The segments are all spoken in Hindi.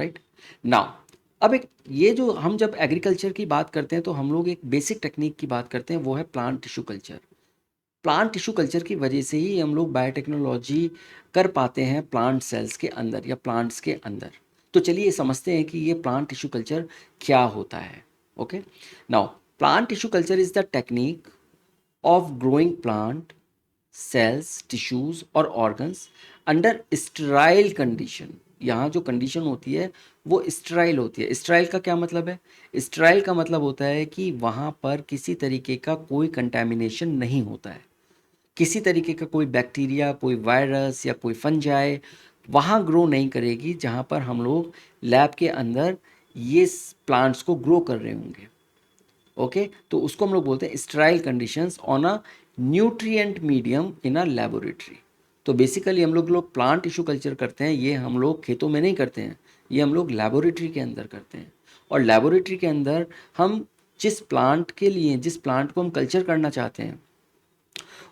Right now. अब एक ये जो हम जब एग्रीकल्चर की बात करते हैं तो हम लोग एक बेसिक टेक्निक की बात करते हैं, वो है plant tissue culture. Plant tissue culture की वजह से ही हम लोग बायोटेक्नोलॉजी कर पाते हैं प्लांट सेल्स के अंदर या प्लांट्स के अंदर। तो चलिए समझते हैं कि ये प्लांट टिश्यू कल्चर क्या होता है। Okay now, plant tissue culture is the technique of growing plant cells, tissues और ऑर्गन्स अंडर स्टेराइल कंडीशन। यहाँ जो कंडीशन होती है वो स्टेराइल होती है। स्टेराइल का क्या मतलब है? स्टेराइल का मतलब होता है कि वहाँ पर किसी तरीके का कोई कंटेमिनेशन नहीं होता है, किसी तरीके का कोई बैक्टीरिया, कोई वायरस या कोई फंजाई वहाँ ग्रो नहीं करेगी जहाँ पर हम लोग लैब के अंदर ये प्लांट्स को ग्रो कर रहे होंगे। ओके तो उसको हम लोग बोलते हैं sterile conditions on a nutrient medium in a laboratory. तो बेसिकली हम लोग प्लांट टिश्यू कल्चर करते हैं, ये हम लोग खेतों में नहीं करते हैं, ये हम लोग लेबोरेटरी के अंदर करते हैं। और लेबोरेटरी के अंदर हम जिस प्लांट के लिए, जिस प्लांट को हम कल्चर करना चाहते हैं,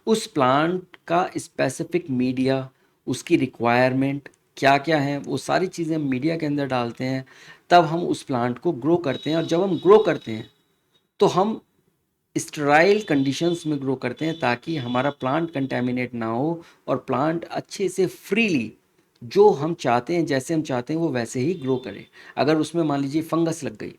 उस प्लांट का स्पेसिफिक मीडिया, उसकी रिक्वायरमेंट क्या क्या है, वो सारी चीज़ें हम मीडिया के अंदर डालते हैं, तब हम उस प्लांट को ग्रो करते हैं। और जब हम ग्रो करते हैं तो हम स्टेराइल कंडीशंस में ग्रो करते हैं ताकि हमारा प्लांट कंटेमिनेट ना हो और प्लांट अच्छे से फ्रीली जो हम चाहते हैं, जैसे हम चाहते हैं वो वैसे ही ग्रो करे। अगर उसमें मान लीजिए फंगस लग गई,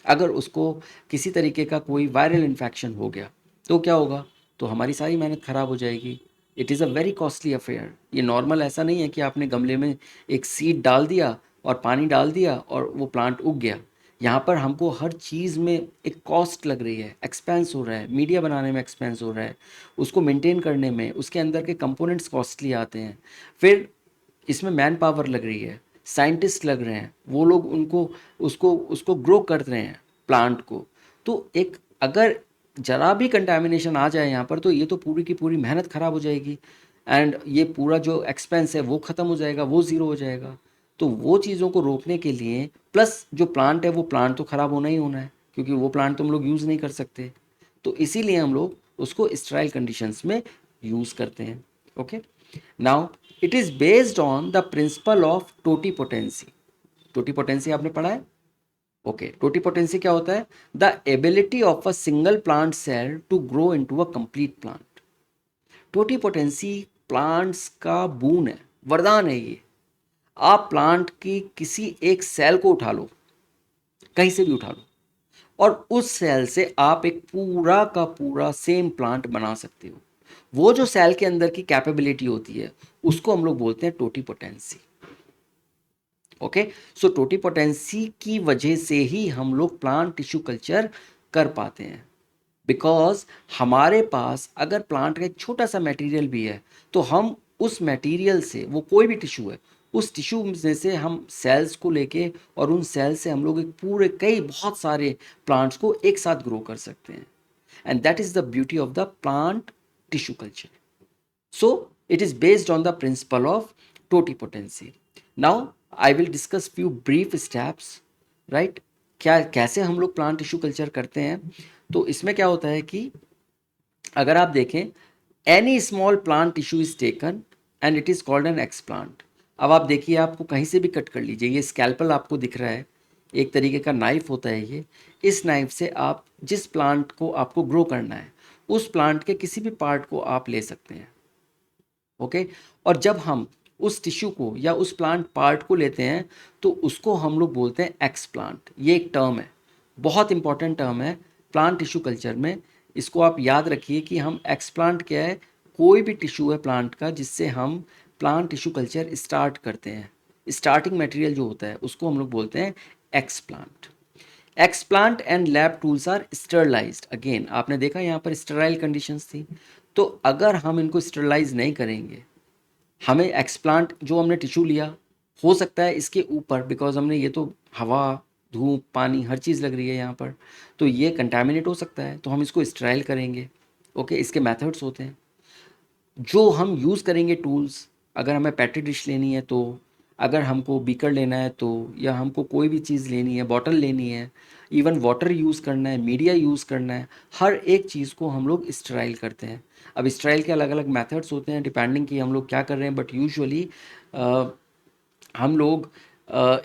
अगर उसको किसी तरीके का कोई वायरल इन्फेक्शन हो गया तो क्या होगा? तो हमारी सारी मेहनत ख़राब हो जाएगी। It is a very costly affair. ये नॉर्मल ऐसा नहीं है कि आपने गमले में एक सीड डाल दिया और पानी डाल दिया और वो प्लांट उग गया। यहाँ पर हमको हर चीज़ में एक कॉस्ट लग रही है, एक्सपेंस हो रहा है, मीडिया बनाने में एक्सपेंस हो रहा है, उसको मेंटेन करने में, उसके अंदर के कंपोनेंट्स कॉस्टली आते हैं। फिर इसमें मैन पावर लग रही है, साइंटिस्ट लग रहे हैं, वो लोग उनको उसको उसको ग्रो कर रहे हैं प्लांट को। तो एक अगर ज़रा भी कंटामिनेशन आ जाए यहाँ पर तो ये तो पूरी की पूरी मेहनत ख़राब हो जाएगी एंड ये पूरा जो एक्सपेंस है वो ख़त्म हो जाएगा, वो ज़ीरो हो जाएगा। तो वो चीज़ों को रोकने के लिए प्लस जो प्लांट है वो प्लांट तो ख़राब होना ही होना है, क्योंकि वो प्लांट तो हम लोग यूज़ नहीं कर सकते। तो इसीलिए हम लोग उसको स्टेराइल कंडीशंस में यूज़ करते हैं। Okay now, it is based on the principle of totipotency. Totipotency आपने पढ़ा है? ओके टोटीपोटेंसी क्या होता है? The ability of a single plant cell to grow into a complete plant. Totipotency plants का बून है, वरदान है ये। आप प्लांट की किसी एक सेल को उठा लो, कहीं से भी उठा लो, और उस सेल से आप एक पूरा का पूरा सेम प्लांट बना सकते हो। वो जो सेल के अंदर की कैपेबिलिटी होती है उसको हम लोग बोलते हैं टोटीपोटेंसी। ओके सो टोटीपोटेंसी की वजह से ही हम लोग प्लांट टिश्यू कल्चर कर पाते हैं। बिकॉज हमारे पास अगर प्लांट का एक छोटा सा मटेरियल भी है तो हम उस मटेरियल से, वो कोई भी टिश्यू है, उस टिश्यू में से हम सेल्स को लेके और उन सेल से हम लोग एक पूरे कई बहुत सारे प्लांट्स को एक साथ ग्रो कर सकते हैं। And that is the beauty of the plant tissue culture. So it is based on the principle of totipotency. Now I will discuss few brief steps, right? क्या कैसे हम लोग प्लांट टिश्यू कल्चर करते हैं। तो इसमें क्या होता है कि अगर आप देखें, any small plant tissue is taken and it is called an explant. अब आप देखिए, आपको कहीं से भी कट कर लीजिए, ये स्कैल्पल आपको दिख रहा है, एक तरीके का नाइफ होता है ये। इस नाइफ से आप जिस प्लांट को आपको ग्रो करना है उस प्लांट के किसी भी पार्ट को आप ले सकते हैं। ओके और जब हम उस टिश्यू को या उस प्लांट पार्ट को लेते हैं तो उसको हम लोग बोलते हैं एक्सप्लांट। ये एक टर्म है, बहुत इंपॉर्टेंट टर्म है प्लांट टिश्यू कल्चर में। इसको आप याद रखिए कि हम एक्सप्लांट क्या है, कोई भी टिश्यू है प्लांट का जिससे हम प्लांट टिश्यू कल्चर स्टार्ट करते हैं, स्टार्टिंग मटेरियल जो होता है उसको हम लोग बोलते हैं explant. Explant and lab tools are sterilized. Again आपने देखा यहाँ पर स्टराइल कंडीशंस थी, तो अगर हम इनको स्टरलाइज नहीं करेंगे, हमें एक्सप्लांट जो हमने टिश्यू लिया, हो सकता है इसके ऊपर, बिकॉज हमने ये तो हवा, धूप, पानी हर चीज़ लग रही है यहाँ पर, तो ये कंटामिनेट हो सकता है, तो हम इसको स्टराइल करेंगे। ओके इसके मेथड्स होते हैं जो हम यूज़ करेंगे टूल्स। अगर हमें पैटी डिश लेनी है तो, अगर हमको बीकर लेना है तो, या हमको कोई भी चीज़ लेनी है, बॉटल लेनी है, इवन वाटर यूज़ करना है, मीडिया यूज़ करना है, हर एक चीज़ को हम लोग स्टराइल करते हैं। अब स्टराइल के अलग अलग मेथड्स होते हैं डिपेंडिंग कि हम लोग क्या कर रहे हैं, बट यूजुअली हम लोग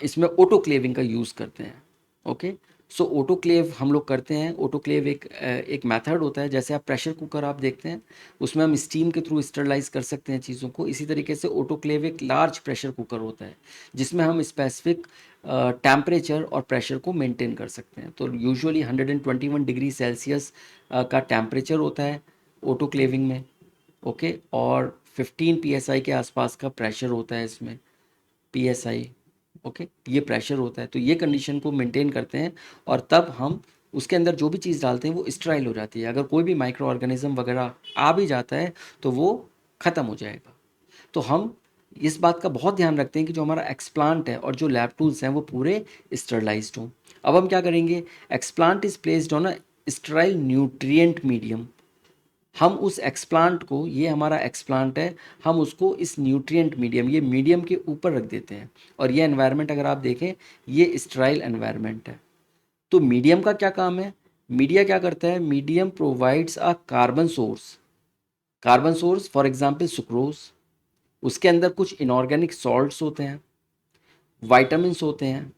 इसमें ऑटोक्लेविंग का यूज़ करते हैं। ओके, सो ऑटोक्लेव हम लोग करते हैं। ऑटोक्लेव एक मेथड होता है, जैसे आप प्रेशर कुकर आप देखते हैं, उसमें हम स्टीम के थ्रू स्टरलाइज कर सकते हैं चीज़ों को। इसी तरीके से ऑटोक्लेव एक लार्ज प्रेशर कुकर होता है, जिसमें हम स्पेसिफिक टेम्परेचर और प्रेशर को मेंटेन कर सकते हैं। तो यूजुअली 121 डिग्री सेल्सियस का टेम्परेचर होता है ऑटोक्लेविंग में। ओके, और 15 psi के आसपास का प्रेशर होता है इसमें, psi। ओके, ये प्रेशर होता है। तो ये कंडीशन को मेंटेन करते हैं, और तब हम उसके अंदर जो भी चीज़ डालते हैं वो स्टेराइल हो जाती है। अगर कोई भी माइक्रो ऑर्गेनिज्म वगैरह आ भी जाता है तो वो ख़त्म हो जाएगा। तो हम इस बात का बहुत ध्यान रखते हैं कि जो हमारा एक्सप्लांट है और जो लैब टूल्स हैं वो पूरे स्टरलाइज्ड हों। अब हम क्या करेंगे, explant is placed on a sterile nutrient medium. हम उस एक्सप्लांट को, ये हमारा एक्सप्लांट है, हम उसको इस न्यूट्रिएंट मीडियम, ये मीडियम के ऊपर रख देते हैं। और ये एनवायरनमेंट अगर आप देखें, ये स्टेराइल एनवायरनमेंट है। तो मीडियम का क्या काम है, मीडिया क्या करता है, medium provides a carbon source. Carbon source for example sucrose, उसके अंदर कुछ इनऑर्गेनिक सॉल्ट्स होते हैं, वाइटामिन होते हैं,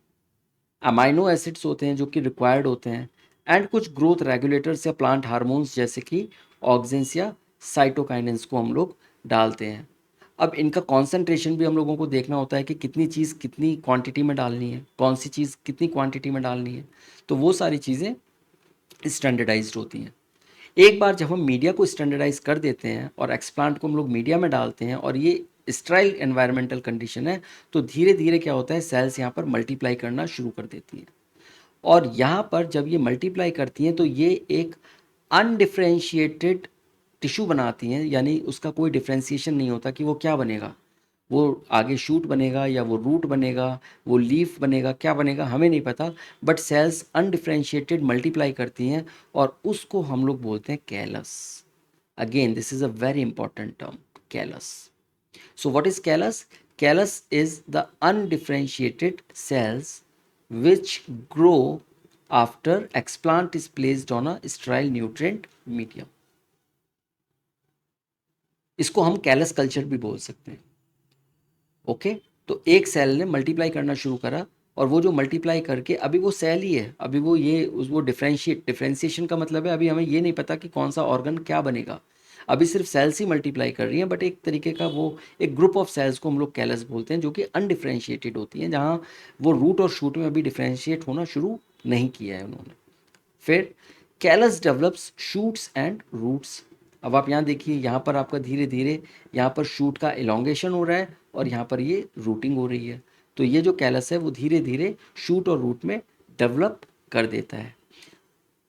अमाइनो एसिड्स होते हैं जो कि रिक्वायर्ड होते हैं, एंड कुछ ग्रोथ रेगुलेटर्स या प्लांट हार्मोन्स जैसे कि ऑक्जेंस या साइटोकाइनेंस को हम लोग डालते हैं। अब इनका कॉन्सेंट्रेशन भी हम लोगों को देखना होता है कि कितनी चीज़ कितनी क्वांटिटी में डालनी है, कौन सी चीज़ कितनी क्वांटिटी में डालनी है। तो वो सारी चीज़ें स्टैंडर्डाइज्ड होती हैं। एक बार जब हम मीडिया को स्टैंडर्डाइज कर देते हैं और एक्सप्लांट को हम लोग मीडिया में डालते हैं और ये स्टेराइल एनवायरमेंटल कंडीशन है, तो धीरे धीरे क्या होता है, सेल्स यहाँ पर मल्टीप्लाई करना शुरू कर देती हैं। और यहाँ पर जब ये मल्टीप्लाई करती हैं तो ये एक अनडिफ्रेंशिएटेड टिश्यू बनाती हैं, यानी उसका कोई डिफ्रेंशिएशन नहीं होता कि वो क्या बनेगा, वो आगे शूट बनेगा या वो रूट बनेगा, वो लीफ बनेगा, क्या बनेगा हमें नहीं पता। बट सेल्स अनडिफ्रेंशिएटेड मल्टीप्लाई करती हैं और उसको हम लोग बोलते हैं callus. Again this is a very important term, callus. So what is callus? Callus is the undifferentiated cells which grow after explant is placed on a sterile nutrient medium. इसको हम कैलस कल्चर भी बोल सकते हैं। ओके, तो एक सेल ने मल्टीप्लाई करना शुरू करा, और वो जो मल्टीप्लाई करके, अभी वो सेल ही है, अभी वो ये वो डिफ्रेंशिएशन का मतलब है अभी हमें ये नहीं पता कि कौन सा ऑर्गन क्या बनेगा। अभी सिर्फ सेल्स ही मल्टीप्लाई कर रही हैं, बट एक तरीके का वो एक ग्रुप ऑफ सेल्स को हम लोग कैलस बोलते हैं, जो कि अनडिफ्रेंशिएटेड होती हैं, जहाँ वो रूट और शूट में अभी डिफ्रेंशिएट होना शुरू नहीं किया है उन्होंने। फिर callus develops shoots and roots. अब आप यहाँ देखिए, यहाँ पर आपका धीरे धीरे यहाँ पर शूट का इलोंगेशन हो रहा है और यहाँ पर ये रूटिंग हो रही है। तो ये जो कैलस है वो धीरे धीरे शूट और रूट में डेवलप कर देता है,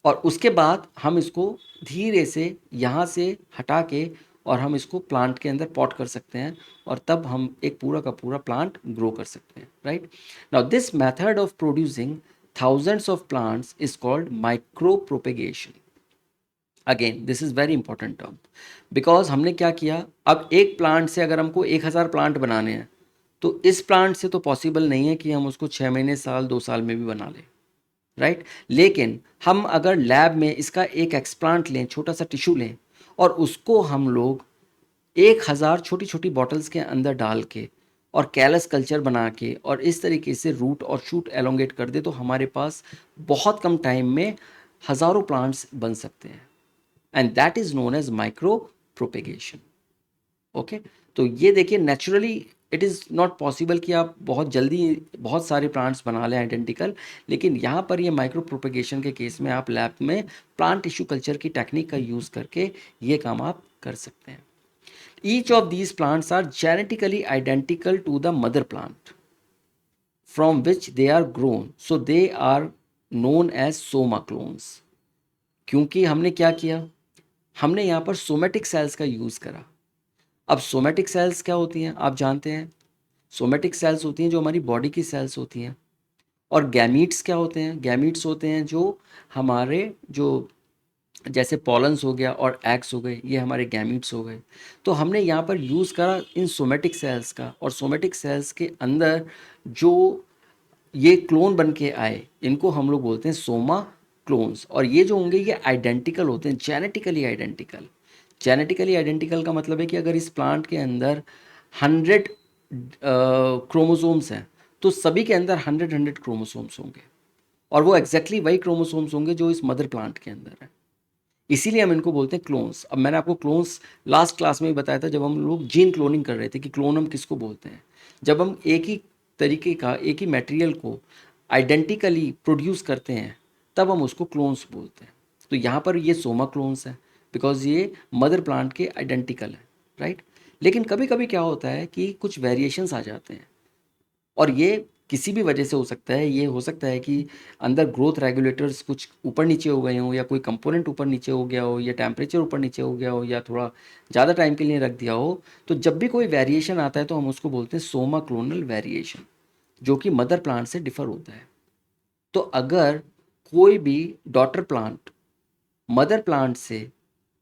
और उसके बाद हम इसको धीरे से यहाँ से हटा के और हम इसको प्लांट के अंदर पॉट कर सकते हैं, और तब हम एक पूरा का पूरा प्लांट ग्रो कर सकते हैं, right. Now this method of producing thousands of plants is called micro propagation. Again this is very important term, because हमने क्या किया, अब एक प्लांट से अगर हमको 1000 प्लांट बनाने हैं, तो इस प्लांट से तो पॉसिबल नहीं है कि हम उसको 6 महीने, साल, 2 साल में भी बना लें, राइट। लेकिन हम अगर लैब में इसका एक एक्सप्लांट लें, छोटा सा टिश्यू लें, और उसको हम लोग 1000 छोटी छोटी बॉटल्स के अंदर डाल के और कैलस कल्चर बना के और इस तरीके से रूट और शूट एलोंगेट कर दे, तो हमारे पास बहुत कम टाइम में हज़ारों प्लांट्स बन सकते हैं, and that is known as micro propagation. Okay, तो ये देखिए, naturally it is not possible कि आप बहुत जल्दी बहुत सारे प्लांट्स बना लें आइडेंटिकल, लेकिन यहाँ पर ये माइक्रो प्रोपेगेशन के केस में आप लैब में प्लांट टिश्यू कल्चर की टेक्निक का यूज़ करके ये काम आप कर सकते हैं। Each of these plants are genetically identical to the mother plant from which they are grown, so they are known as soma clones. क्योंकि हमने क्या किया, हमने यहाँ पर सोमेटिक सेल्स का यूज़ करा। अब सोमेटिक सेल्स क्या होती हैं आप जानते हैं, सोमेटिक सेल्स होती हैं जो हमारी बॉडी की सेल्स होती हैं। और गैमीट्स क्या होते हैं, गैमीट्स होते हैं जो हमारे जो जैसे पॉलन्स हो गया और एग्स हो गए, ये हमारे गैमीट्स हो गए। तो हमने यहाँ पर यूज़ करा इन सोमेटिक सेल्स का, और सोमेटिक सेल्स के अंदर जो ये क्लोन बन के आए, इनको हम लोग बोलते हैं सोमा क्लोन्स। और ये जो होंगे ये आइडेंटिकल होते हैं, जेनेटिकली आइडेंटिकल। जेनेटिकली आइडेंटिकल का मतलब है कि अगर इस प्लांट के अंदर 100 क्रोमोसोम्स हैं, तो सभी के अंदर 100 क्रोमोसोम्स होंगे और वो एग्जैक्टली वही क्रोमोसोम्स होंगे जो इस मदर प्लांट के अंदर है। इसीलिए हम इनको बोलते हैं क्लोन्स। अब मैंने आपको क्लोन्स लास्ट क्लास में ही बताया था, जब हम लोग जीन क्लोनिंग कर रहे थे कि क्लोन हम किसको बोलते हैं। जब हम एक ही तरीके का, एक ही मटेरियल को आइडेंटिकली प्रोड्यूस करते हैं तब हम उसको क्लोन्स बोलते हैं। तो यहाँ पर ये सोमा क्लोन्स है बिकॉज ये मदर प्लांट के आइडेंटिकल है, राइट। लेकिन कभी कभी क्या होता है कि कुछ वेरिएशंस आ जाते हैं और ये किसी भी वजह से हो सकता है। ये हो सकता है कि अंदर ग्रोथ रेगुलेटर्स कुछ ऊपर नीचे हो गए हों, या कोई कंपोनेंट ऊपर नीचे हो गया हो, या टेम्परेचर ऊपर नीचे हो गया हो, या थोड़ा ज़्यादा टाइम के लिए रख दिया हो। तो जब भी कोई वेरिएशन आता है तो हम उसको बोलते हैं सोमा क्लोनल वेरिएशन, जो कि मदर प्लांट से डिफर होता है। तो अगर कोई भी डॉटर प्लांट मदर प्लांट से,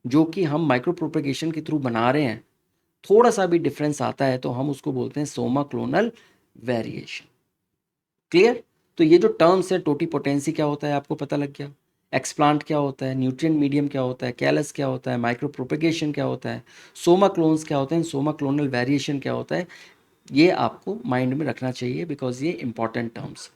जो कि हम माइक्रो प्रोपेगेशन के थ्रू बना रहे हैं, थोड़ा सा भी डिफरेंस आता है तो हम उसको बोलते हैं सोमा क्लोनल वेरिएशन। क्लियर। तो ये जो टर्म्स है, टोटी पोटेंसी क्या होता है आपको पता लग गया, एक्सप्लांट क्या होता है, न्यूट्रिएंट मीडियम क्या होता है, कैलस क्या होता है, माइक्रो प्रोपेगेशन क्या होता है, सोमा क्लोन्स क्या होते हैं, सोमा क्लोनल वेरिएशन क्या होता है। ये आपको माइंड में रखना चाहिए बिकॉज ये इंपॉर्टेंट टर्म्स।